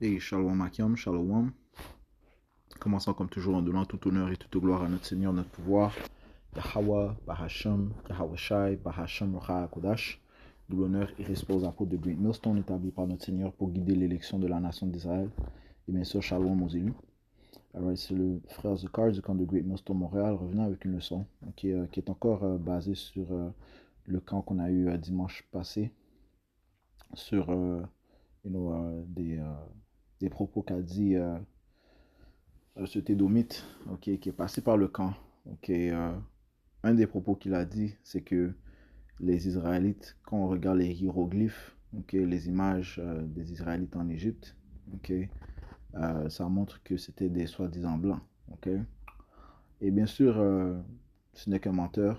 Et Shalom Akim, Shalom. Commençons comme toujours en donnant tout honneur et toute gloire à notre Seigneur, notre pouvoir. Yahweh, Bahasham, Yahweh Shai, Bahasham, Raha Kodash. D'où l'honneur et respect aux apôtres de Great Millstone établis par notre Seigneur pour guider l'élection de la nation d'Israël. Et bien sûr, Shalom aux élus. Alors, c'est le frère Zakar du camp de Great Millstone Montréal revenant avec une leçon qui est encore basée sur le camp qu'on a eu dimanche passé, sur des propos qu'a dit ce Tédomite, qui est passé par le camp. Un des propos qu'il a dit, c'est que les Israélites, quand on regarde les hiéroglyphes, les images des Israélites en Égypte, ça montre que c'était des soi-disant blancs. Et bien sûr, ce n'est qu'un menteur.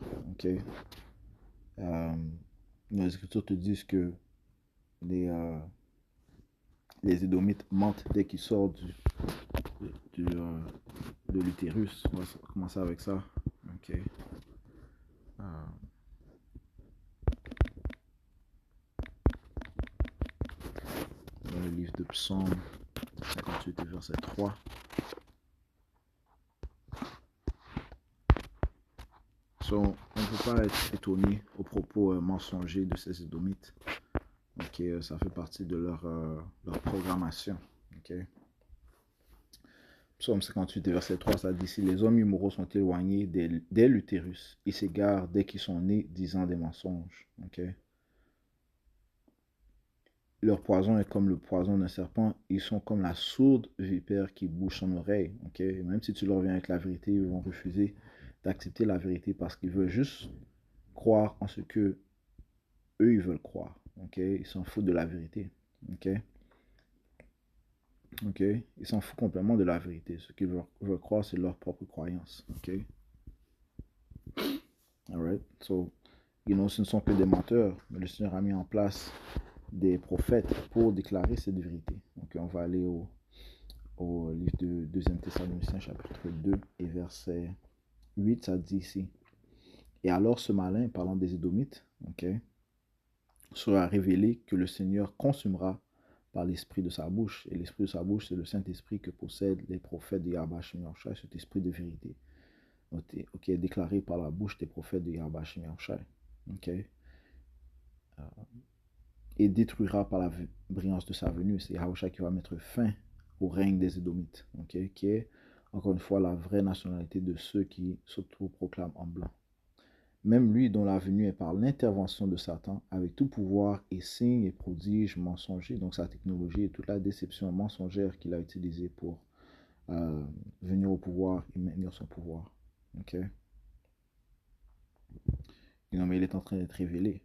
Les Écritures te disent que les Édomites mentent dès qu'ils sortent de l'utérus. On va commencer avec ça. Dans le livre de Psaume 58 verset 3. On ne peut pas être étonné aux propos mensongers de ces Édomites. Ça fait partie de leur programmation. Psaume 58 verset 3, ça dit: si les hommes immoraux sont éloignés dès l'utérus, ils s'égarent dès qu'ils sont nés, disant des mensonges. Leur poison est comme le poison d'un serpent. Ils sont comme la sourde vipère qui bouche son oreille. Même si tu leur viens avec la vérité, ils vont refuser d'accepter la vérité parce qu'ils veulent juste croire en ce que eux ils veulent croire. Ils s'en foutent de la vérité. Ils s'en foutent complètement de la vérité. Ce qu'ils veulent croire, c'est leur propre croyance. Alright. So, ce ne sont que des menteurs, mais le Seigneur a mis en place des prophètes pour déclarer cette vérité. On va aller au livre de 2 Thessaloniciens chapitre 2 et verset 8, ça dit ici: et alors ce malin, parlant des Édomites, sera révélé que le Seigneur consumera par l'esprit de sa bouche. Et l'esprit de sa bouche, c'est le Saint-Esprit que possèdent les prophètes de Yahweh Shem Yahushai, cet esprit de vérité. Est déclaré par la bouche des prophètes de Yahweh Shem Yahushai. Et détruira par la brillance de sa venue. C'est Yahushua qui va mettre fin au règne des Édomites, qui est encore une fois la vraie nationalité de ceux qui s'auto-proclament en blanc. Même lui dont la venue est par l'intervention de Satan, avec tout pouvoir et signes et prodiges mensongers, donc sa technologie et toute la déception mensongère qu'il a utilisée pour venir au pouvoir et maintenir son pouvoir. Mais il est en train d'être révélé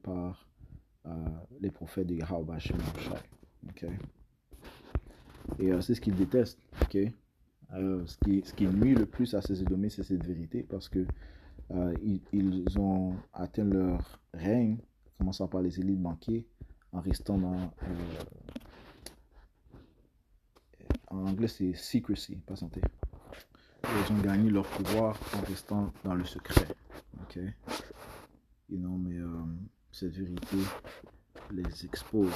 par les prophètes de Yahweh Shem Yahushai. Et c'est ce qu'ils détestent. Ce qui nuit le plus à ces Édomites, c'est cette vérité, parce que ils ont atteint leur règne, commençant par les élites banquiers, en restant dans en anglais c'est secrecy, pas santé. Ils ont gagné leur pouvoir en restant dans le secret. Mais cette vérité les expose.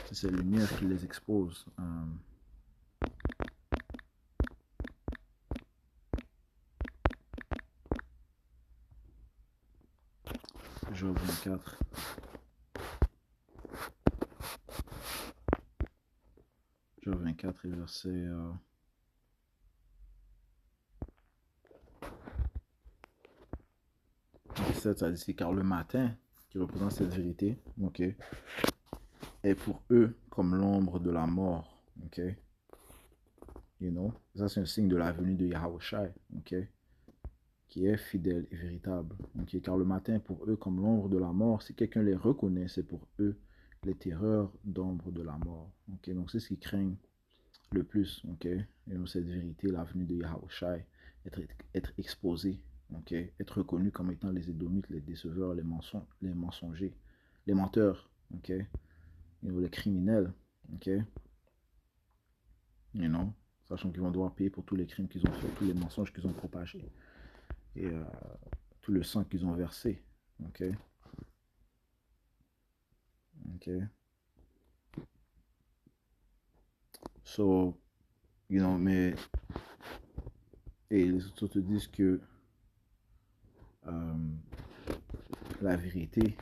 C'est cette lumière qui les expose. Job 24. Job 24 et verset 17, ça dit: car le matin, qui représente cette vérité, est pour eux comme l'ombre de la mort. Ça c'est un signe de la venue de Yahushua, qui est fidèle et véritable. Car le matin est pour eux comme l'ombre de la mort. Si quelqu'un les reconnaît, c'est pour eux les terreurs d'ombre de la mort. Donc c'est ce qu'ils craignent le plus. Cette vérité, la venue de Yahushua, être exposée, être reconnu comme étant les Édomites, les déceveurs, les mensongers, les menteurs, les criminels, sachant qu'ils vont devoir payer pour tous les crimes qu'ils ont fait, tous les mensonges qu'ils ont propagés, et tout le sang qu'ils ont versé. So, mais et les autres te disent que la vérité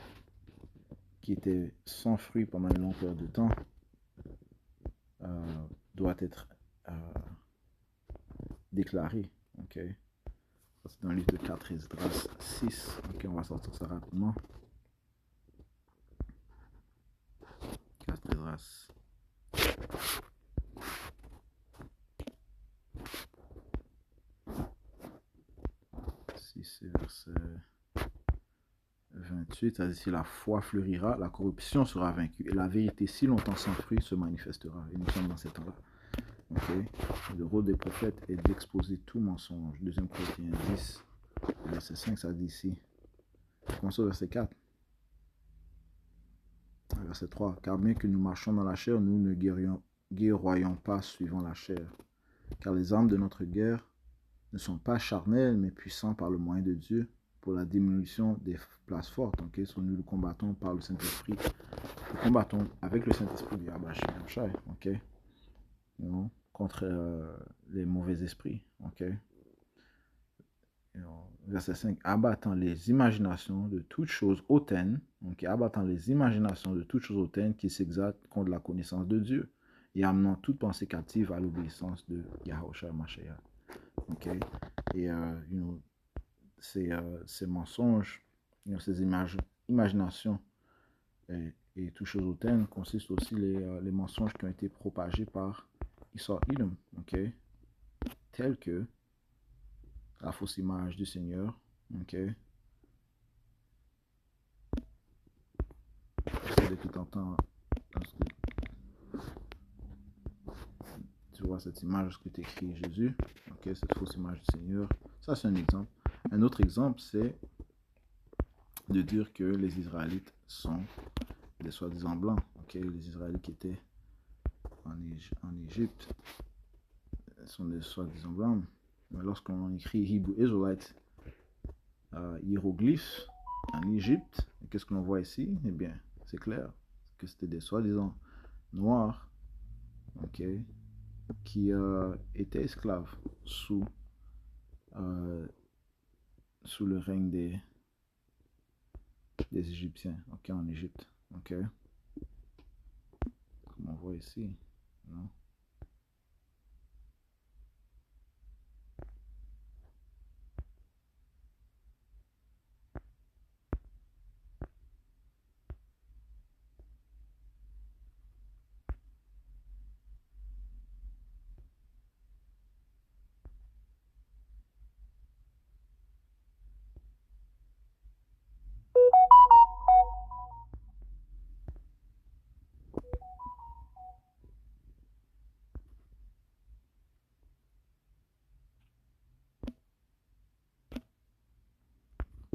qui était sans fruit pendant une longue période de temps doit être déclarée. Ok, c'est dans le livre de 4 Esdras 6. Ok, on va sortir ça rapidement. 4 Esdras 6 verset 28, ça dit si la foi fleurira, la corruption sera vaincue et la vérité si longtemps sans fruit se manifestera. Et nous sommes dans ces temps-là. Okay. Le rôle des prophètes est d'exposer tout mensonge. 2 Corinthiens 10, verset 5, ça dit ici. Commençons au verset 4. Verset 3. Car bien que nous marchions dans la chair, nous ne guerroyons pas suivant la chair. Car les armes de notre guerre ne sont pas charnelles, mais puissants par le moyen de Dieu pour la diminution des places fortes. Okay? So, nous le combattons par le Saint-Esprit. Nous combattons avec le Saint-Esprit du Yahweh. Okay? Contre les mauvais esprits. Okay? Verset 5. Abattant les imaginations de toutes choses hautaines. Okay? Abattant les imaginations de toutes choses hautaines qui s'exaltent contre la connaissance de Dieu et amenant toute pensée captive à l'obéissance de Yahushua Mashiach. Okay? Et ces mensonges, ces imaginations et toutes choses hautaines consistent aussi les mensonges qui ont été propagés par Esau Edom, okay? Tels que la fausse image du Seigneur, okay? Depuis tantôt, tu vois cette image que tu écris Jésus, okay? Cette fausse image du Seigneur, ça c'est un exemple. Un autre exemple, c'est de dire que les Israélites sont des soi-disant blancs, okay? Les Israélites qui étaient en Égypte sont des soi-disant blancs. Mais lorsqu'on écrit Hebrew Israelites, hiéroglyphes en Égypte, qu'est-ce que l'on voit ici? Eh bien, c'est clair que c'était des soi-disant noirs, okay, qui étaient esclaves sous le règne des Égyptiens, okay, en Égypte. Okay. Comme on voit ici. Non?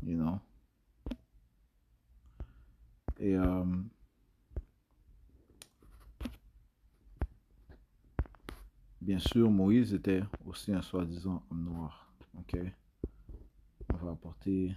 You know? Et bien sûr, Moïse était aussi un soi-disant homme noir. Ok, on va apporter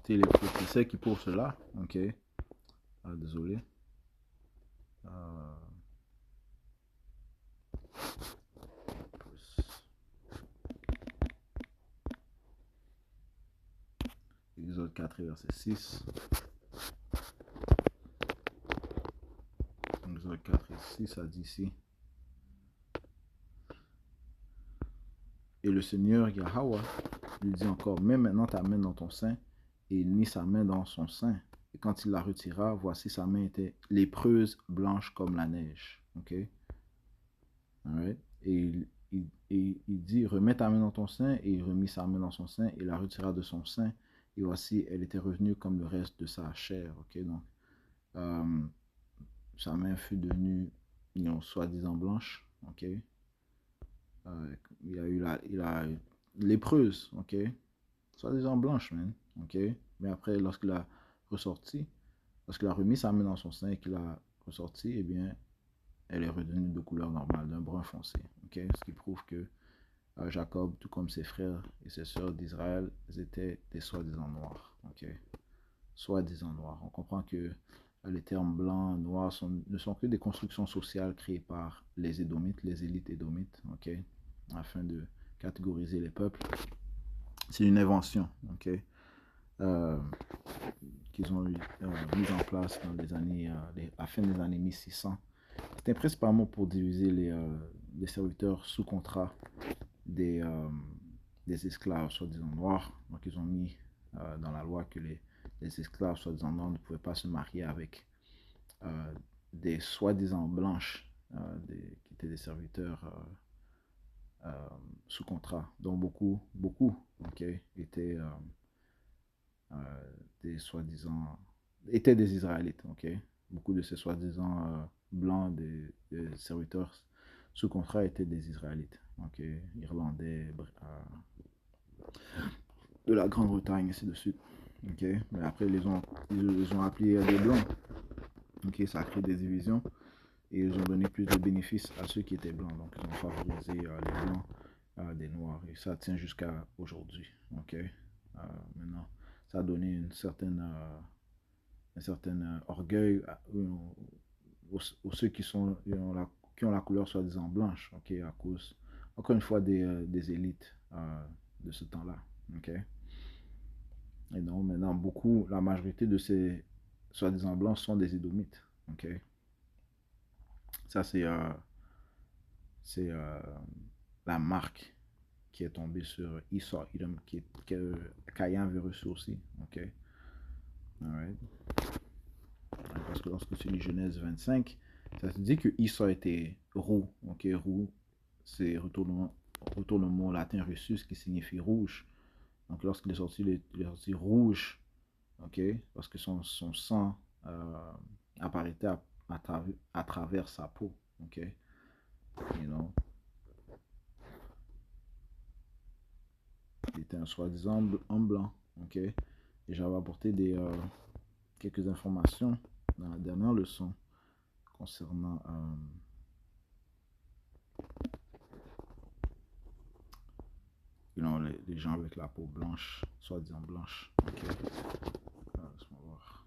les préceptes qui prouvent cela. Ok, désolé. Exode 4, verset 6. Exode 4 et 6, ça dit ici. Et le Seigneur Yahweh lui dit encore, mets maintenant ta main dans ton sein. Et il mit sa main dans son sein. Et quand il la retira, voici sa main était lépreuse, blanche comme la neige. Ok? Alright? Et il dit, remets ta main dans ton sein. Et il remit sa main dans son sein. Et la retira de son sein. Et voici, elle était revenue comme le reste de sa chair. Ok? Donc, sa main fut devenue, soi-disant blanche. Ok? Il a lépreuse. Ok? Soi-disant blanche, man. Ok? Mais après, lorsqu'il a ressorti, Lorsqu'il a remis sa main dans son sein et qu'il a ressorti, eh bien, elle est redevenue de couleur normale, d'un brun foncé. Okay? Ce qui prouve que Jacob, tout comme ses frères et ses sœurs d'Israël, étaient des soi-disant noirs. Okay? Soi-disant noirs. On comprend que les termes blancs, noirs ne sont que des constructions sociales créées par les Édomites, les élites édomites, okay? Afin de catégoriser les peuples. C'est une invention, okay? Qu'ils ont mise en place dans les années, à la fin des années 1600. C'était principalement pour diviser les serviteurs sous contrat des esclaves soi-disant noirs. Donc ils ont mis dans la loi que les esclaves soi-disant noirs ne pouvaient pas se marier avec des soi-disant blanches qui étaient des serviteurs sous contrat. Donc beaucoup okay, étaient des soi-disant étaient des Israélites. Okay? Beaucoup de ces soi-disant blancs des serviteurs sous contrat étaient des Israélites. Okay? Irlandais, de la Grande-Bretagne, ainsi de suite. Okay? Mais après, ils les ont appelés des blancs. Okay? Ça a créé des divisions et ils ont donné plus de bénéfices à ceux qui étaient blancs. Donc, ils ont favorisé les blancs des noirs. Et ça tient jusqu'à aujourd'hui. Okay? Maintenant, ça a donné un certain orgueil aux ceux qui ont la couleur soi-disant blanche, okay, à cause, encore une fois, des élites de ce temps-là. Okay? Et donc, maintenant, la majorité de ces soi-disant blancs sont des Édomites. Okay? Ça, c'est la marque qui est tombée sur Esau, Edom, que Caïn avait reçu aussi. Okay? Alright. Parce que lorsque tu lis Genèse 25, ça te dit que Esau était roux. Okay? Roux, c'est retournement latin Russus qui signifie rouge. Donc lorsqu'il est sorti, il est sorti rouge. Okay? Parce que son sang apparaissait à travers sa peau. Okay? You know? Il était un soi-disant homme blanc. Okay? Et j'avais apporté quelques informations dans la dernière leçon concernant les gens avec la peau blanche, soi-disant blanche. Okay. Laisse-moi voir.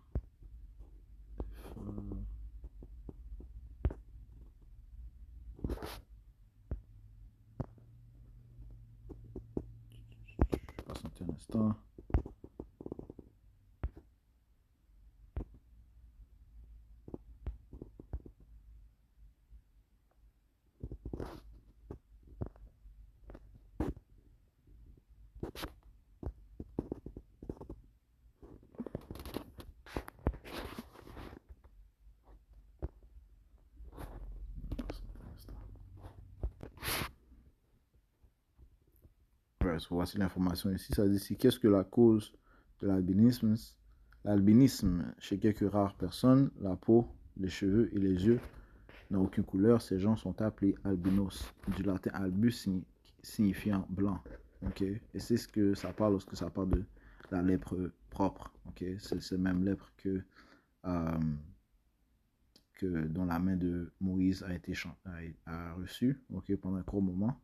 Patientez un instant. Voici l'information ici. Ça dit ici, qu'est-ce que la cause de l'albinisme? L'albinisme, chez quelques rares personnes, la peau, les cheveux et les yeux n'ont aucune couleur. Ces gens sont appelés albinos, du latin albus signifiant blanc. Okay? Et c'est ce que ça parle lorsque ça parle de la lèpre propre. Okay? C'est cette même lèpre dont la main de Moïse a reçu, okay, pendant un court moment.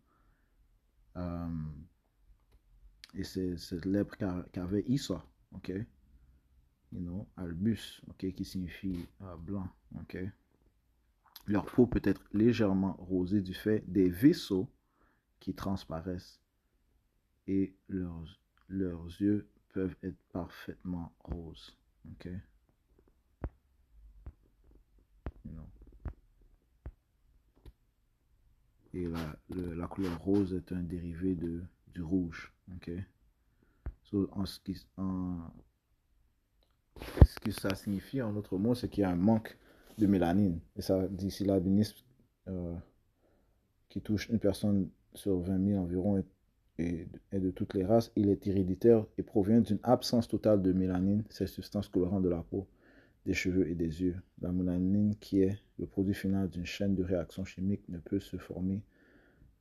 Et c'est cette lèpre qu'avait Esau, okay? Albus, okay, qui signifie blanc. Okay? Leur peau peut être légèrement rosée du fait des vaisseaux qui transparaissent et leurs yeux peuvent être parfaitement roses. Okay? Et la couleur rose est un dérivé du rouge. Okay? So, ce que ça signifie en d'autres mots, c'est qu'il y a un manque de mélanine. Et ça dit ici l'albinisme qui touche une personne sur 20 000 environ et de toutes les races. Il est héréditaire et provient d'une absence totale de mélanine, cette substance colorante de la peau, des cheveux et des yeux. La mélanine, qui est le produit final d'une chaîne de réactions chimiques, ne peut se former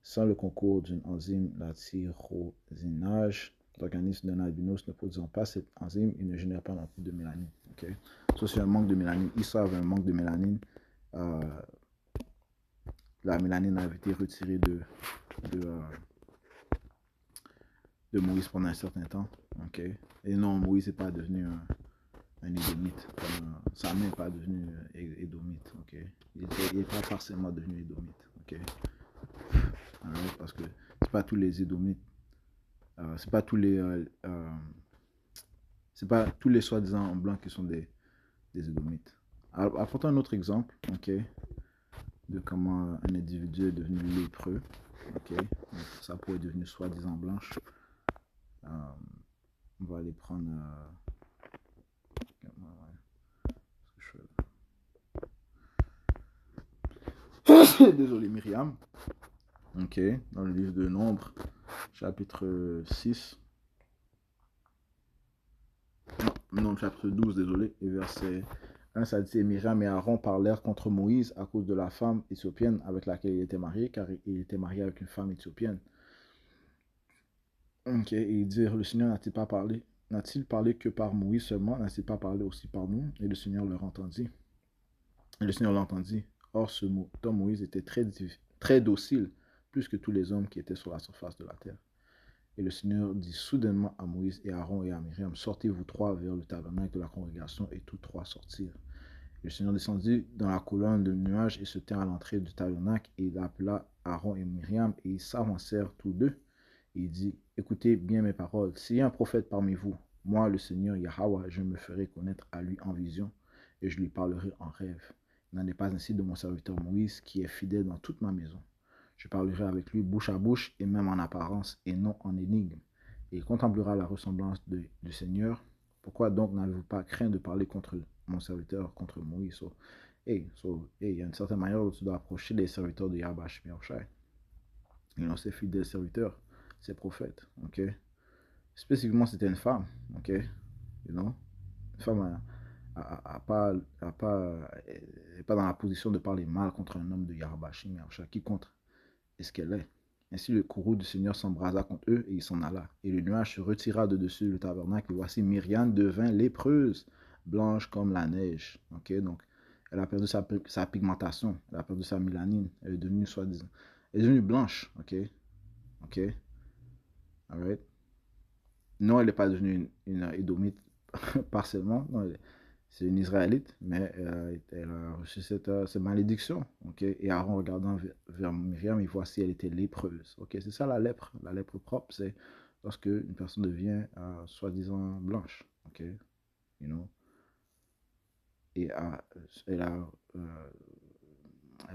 sans le concours d'une enzyme, la tyrosinase, l'organisme d'un albinos ne produisant pas cette enzyme, il ne génère pas non plus de mélanine. Okay? Ça, c'est un manque de mélanine. Issa avait un manque de mélanine. La mélanine avait été retirée de Moïse pendant un certain temps. Okay? Et non, Moïse n'est pas devenu un édomite. Sa mère n'est pas devenue édomite. Okay? Il n'est pas forcément devenu édomite. Okay? Parce que c'est pas tous les édomites. C'est pas tous les soi-disant blancs qui sont des édomites. Alors, apportons un autre exemple, de comment un individu est devenu lépreux, donc ça pourrait devenir soi-disant blanche. On va aller prendre désolé, Myriam. Dans le livre de Nombres, chapitre 6. Non, chapitre 12, désolé, et verset 1, ça dit: Myriam et Aaron parlèrent contre Moïse à cause de la femme éthiopienne avec laquelle il était marié, car il était marié avec une femme éthiopienne. Et ils dirent: le Seigneur n'a-t-il pas parlé? N'a-t-il parlé que par Moïse seulement? N'a-t-il pas parlé aussi par nous? Et le Seigneur leur entendit. Et le Seigneur l'entendit. Or, ce homme Moïse était très docile, plus que tous les hommes qui étaient sur la surface de la terre. Et le Seigneur dit soudainement à Moïse et à Aaron et à Myriam: sortez vous trois vers le tabernacle de la congrégation. Et tous trois sortirent. Et le Seigneur descendit dans la colonne de nuages et se tint à l'entrée du tabernacle. Et il appela Aaron et Myriam, et ils s'avancèrent tous deux. Et il dit: écoutez bien mes paroles. S'il y a un prophète parmi vous, moi, le Seigneur Yahweh, je me ferai connaître à lui en vision, et je lui parlerai en rêve. Il n'en est pas ainsi de mon serviteur Moïse, qui est fidèle dans toute ma maison. Je parlerai avec lui bouche à bouche, et même en apparence, et non en énigme. Et il contemplera la ressemblance du Seigneur. Pourquoi donc n'avez-vous pas craint de parler contre mon serviteur, contre Moïse? Il y a une certaine manière où tu dois approcher des serviteurs de Yahweh Shai. Ils ont ces fidèles serviteurs, ces prophètes. Spécifiquement, c'était une femme. Une femme n'est pas dans la position de parler mal contre un homme de Yahweh Shai. Qui compte est ce qu'elle est. Ainsi le courroux du Seigneur s'embrasa contre eux et il s'en alla. Et le nuage se retira de dessus le tabernacle. Et voici Myriam devint lépreuse, blanche comme la neige. Donc elle a perdu sa pigmentation, elle a perdu sa mélanine, elle est devenue soi-disant. Elle est devenue blanche. Alright. Non, elle n'est pas devenue une édomite partiellement. Non, c'est une Israélite, mais elle a reçu cette malédiction. Et Aaron, regardant vers Myriam, il voit si elle était lépreuse. C'est ça la lèpre. La lèpre propre, c'est lorsque une personne devient soi-disant blanche. Et elle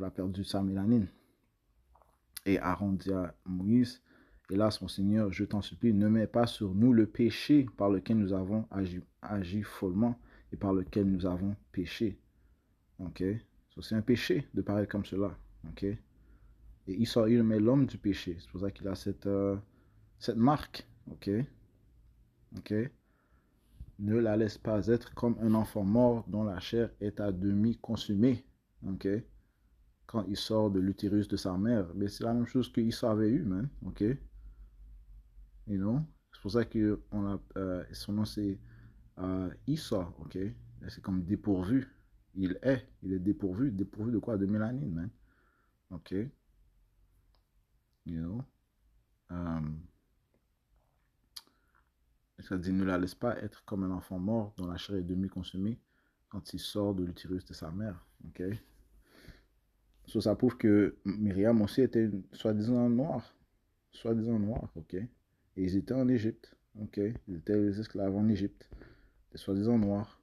a perdu sa mélanine. Et Aaron dit à Moïse: hélas, mon Seigneur, je t'en supplie, ne mets pas sur nous le péché par lequel nous avons agi follement et par lequel nous avons péché. C'est un péché de parler comme cela. Et Israël met l'homme du péché. C'est pour ça qu'il a cette marque. Ne la laisse pas être comme un enfant mort dont la chair est à demi consumée. Quand il sort de l'utérus de sa mère. Mais c'est la même chose qu'Issa avait eu, man. C'est pour ça que son nom c'est Issa. C'est comme dépourvu. Il est dépourvu de quoi? De mélanine, man. Ça dit: ne la laisse pas être comme un enfant mort dont la chair est demi-consumée quand il sort de l'utérus de sa mère. Ça prouve que Myriam aussi était soi-disant noire. Et ils étaient en Égypte. Ils étaient les esclaves en Égypte. Ils étaient soi-disant noirs.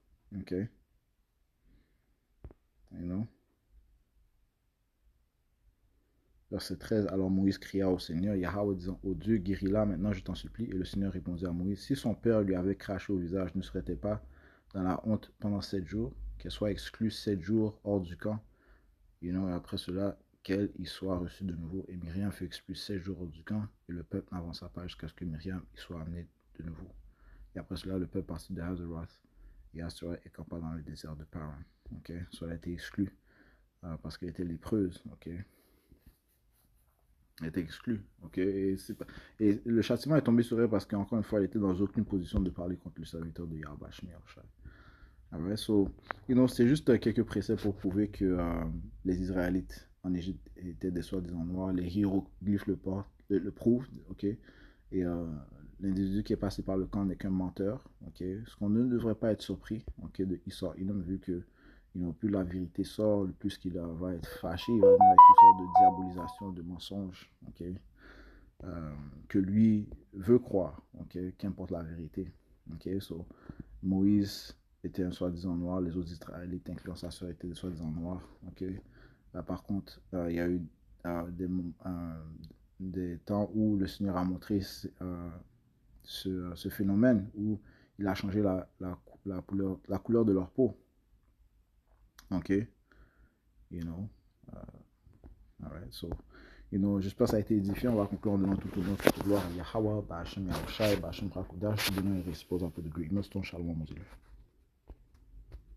Verset 13, alors Moïse cria au Seigneur, Yahweh disant: ô Dieu, guéris-la maintenant, je t'en supplie. Et le Seigneur répondit à Moïse: si son père lui avait craché au visage, ne serait-elle pas dans la honte pendant 7 jours, qu'elle soit exclue 7 jours hors du camp, et après cela, qu'elle y soit reçue de nouveau. Et Myriam fut expulsée 7 jours hors du camp, et le peuple n'avança pas jusqu'à ce que Myriam y soit amenée de nouveau. Et après cela, le peuple partit de Hazeroth, et Asura campa dans le désert de Paran. Soit elle a été exclue parce qu'elle était lépreuse. Elle était exclue. Ok, et le châtiment est tombé sur elle parce qu'encore une fois, elle était dans aucune position de parler contre le serviteur de Yahweh Shemi Yahushai. Alright, so, c'est juste quelques préceptes pour prouver que les Israélites en Égypte étaient des soi-disant noirs. Les hiéroglyphes le prouvent, ok? Et l'individu qui est passé par le camp n'est qu'un menteur, ok? Ce qu'on ne devrait pas être surpris, ok, de Issa Inom, vu que ils n'ont plus la vérité sort, le plus qu'il va être fâché, il va venir avec toutes sortes de diabolisation, de mensonges, ok? Que lui veut croire, ok? Qu'importe la vérité, ok? So, Moïse était un soi-disant noir, les autres Israélites, incluant sa soeur, étaient des soi-disant noirs. Ok. Par contre, il y a eu des temps où le Seigneur a montré ce phénomène, où il a changé la couleur de leur peau. Ok. You know. Alright. So, j'espère que ça a été édifiant. On va conclure en donnant tout au long, toute gloire à Yahweh, Ba'ashem Yahushai, Ba'ashem Rakudash, donnant et réciproque un peu de greatness, ton shalom, mon Dieu.